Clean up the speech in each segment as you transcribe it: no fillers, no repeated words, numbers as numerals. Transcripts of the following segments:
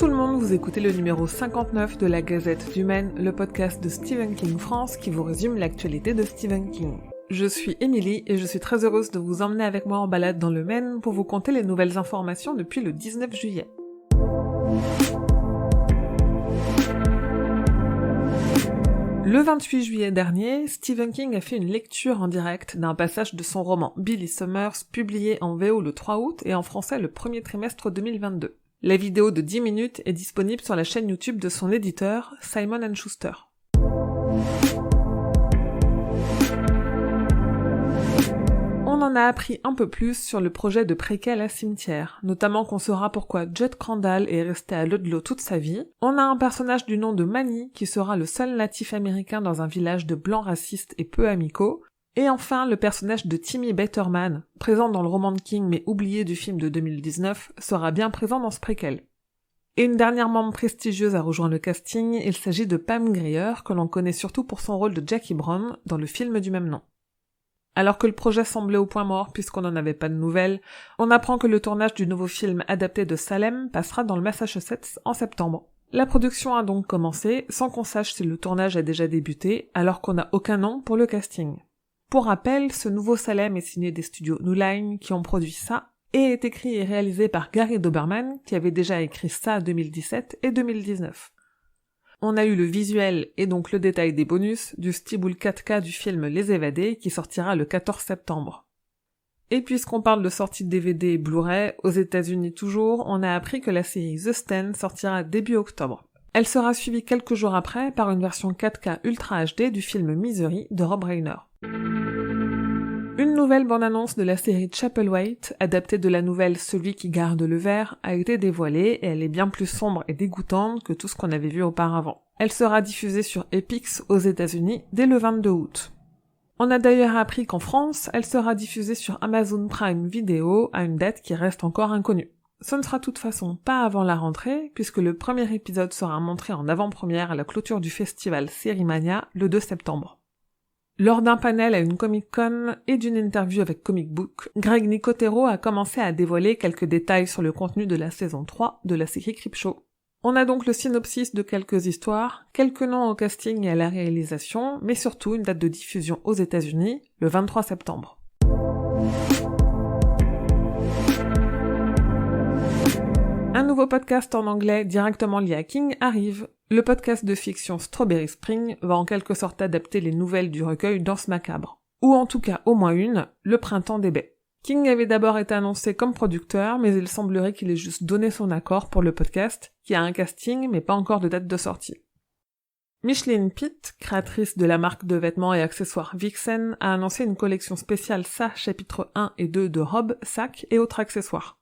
tout le monde, vous écoutez le numéro 59 de la Gazette du Maine, le podcast de Stephen King France qui vous résume l'actualité de Stephen King. Je suis Émilie et je suis très heureuse de vous emmener avec moi en balade dans le Maine pour vous conter les nouvelles informations depuis le 19 juillet. Le 28 juillet dernier, Stephen King a fait une lecture en direct d'un passage de son roman Billy Summers, publié en VO le 3 août et en français le premier trimestre 2022. La vidéo de 10 minutes est disponible sur la chaîne YouTube de son éditeur, Simon & Schuster. On en a appris un peu plus sur le projet de préquel à Cimetière, notamment qu'on saura pourquoi Judd Crandall est resté à Ludlow toute sa vie. On a un personnage du nom de Manny qui sera le seul natif américain dans un village de blancs racistes et peu amicaux. Et enfin, le personnage de Timmy Betterman, présent dans le roman de King mais oublié du film de 2019, sera bien présent dans ce préquel. Et une dernière membre prestigieuse a rejoint le casting, il s'agit de Pam Grier, que l'on connaît surtout pour son rôle de Jackie Brown dans le film du même nom. Alors que le projet semblait au point mort puisqu'on n'en avait pas de nouvelles, on apprend que le tournage du nouveau film adapté de Salem passera dans le Massachusetts en septembre. La production a donc commencé, sans qu'on sache si le tournage a déjà débuté, alors qu'on n'a aucun nom pour le casting. Pour rappel, ce nouveau Salem est signé des studios New Line qui ont produit ça, et est écrit et réalisé par Gary Doberman, qui avait déjà écrit ça 2017 et 2019. On a eu le visuel et donc le détail des bonus du steelbook 4K du film Les Évadés qui sortira le 14 septembre. Et puisqu'on parle de sortie de DVD et Blu-ray, aux États-Unis toujours, on a appris que la série The Stand sortira début octobre. Elle sera suivie quelques jours après par une version 4K Ultra HD du film Misery de Rob Reiner. Une nouvelle bande-annonce de la série Chapelwaite, adaptée de la nouvelle Celui qui garde le verre, a été dévoilée et elle est bien plus sombre et dégoûtante que tout ce qu'on avait vu auparavant. Elle sera diffusée sur Epix aux États-Unis dès le 22 août. On a d'ailleurs appris qu'en France, elle sera diffusée sur Amazon Prime Video à une date qui reste encore inconnue. Ce ne sera de toute façon pas avant la rentrée, puisque le premier épisode sera montré en avant-première à la clôture du festival Sérimania le 2 septembre. Lors d'un panel à une Comic-Con et d'une interview avec Comic Book, Greg Nicotero a commencé à dévoiler quelques détails sur le contenu de la saison 3 de la série Creepshow. On a donc le synopsis de quelques histoires, quelques noms au casting et à la réalisation, mais surtout une date de diffusion aux États-Unis, le 23 septembre. Un nouveau podcast en anglais directement lié à King arrive. Le podcast de fiction Strawberry Spring va en quelque sorte adapter les nouvelles du recueil Danse macabre. Ou en tout cas au moins une, Le printemps des baies. King avait d'abord été annoncé comme producteur, mais il semblerait qu'il ait juste donné son accord pour le podcast, qui a un casting mais pas encore de date de sortie. Micheline Pitt, créatrice de la marque de vêtements et accessoires Vixen, a annoncé une collection spéciale Ça chapitre 1 et 2 de robes, sacs et autres accessoires.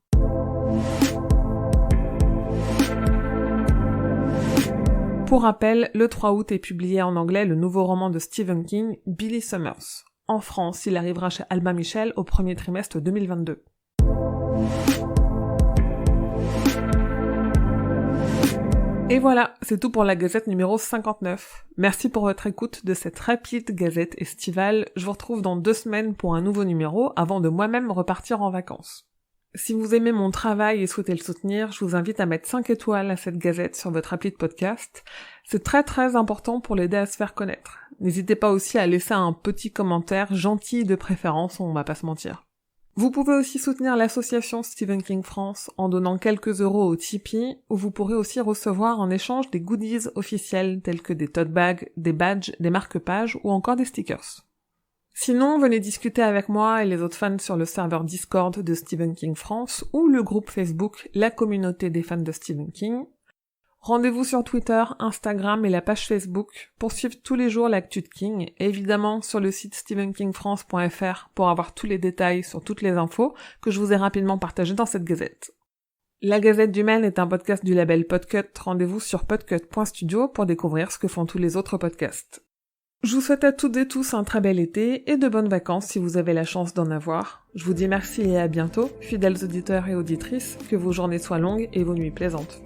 Pour rappel, le 3 août est publié en anglais le nouveau roman de Stephen King, Billy Summers. En France, il arrivera chez Albin Michel au premier trimestre 2022. Et voilà, c'est tout pour la Gazette numéro 59. Merci pour votre écoute de cette rapide Gazette estivale. Je vous retrouve dans 2 semaines pour un nouveau numéro avant de moi-même repartir en vacances. Si vous aimez mon travail et souhaitez le soutenir, je vous invite à mettre 5 étoiles à cette gazette sur votre appli de podcast. C'est très très important pour l'aider à se faire connaître. N'hésitez pas aussi à laisser un petit commentaire gentil de préférence, on va pas se mentir. Vous pouvez aussi soutenir l'association Stephen King France en donnant quelques euros au Tipeee, où vous pourrez aussi recevoir en échange des goodies officiels tels que des tote bags, des badges, des marque-pages ou encore des stickers. Sinon, venez discuter avec moi et les autres fans sur le serveur Discord de Stephen King France ou le groupe Facebook La Communauté des fans de Stephen King. Rendez-vous sur Twitter, Instagram et la page Facebook pour suivre tous les jours l'actu de King, et évidemment sur le site stephenkingfrance.fr pour avoir tous les détails sur toutes les infos que je vous ai rapidement partagées dans cette gazette. La Gazette du Maine est un podcast du label Podcut. Rendez-vous sur podcut.studio pour découvrir ce que font tous les autres podcasts. Je vous souhaite à toutes et tous un très bel été et de bonnes vacances si vous avez la chance d'en avoir. Je vous dis merci et à bientôt, fidèles auditeurs et auditrices, que vos journées soient longues et vos nuits plaisantes.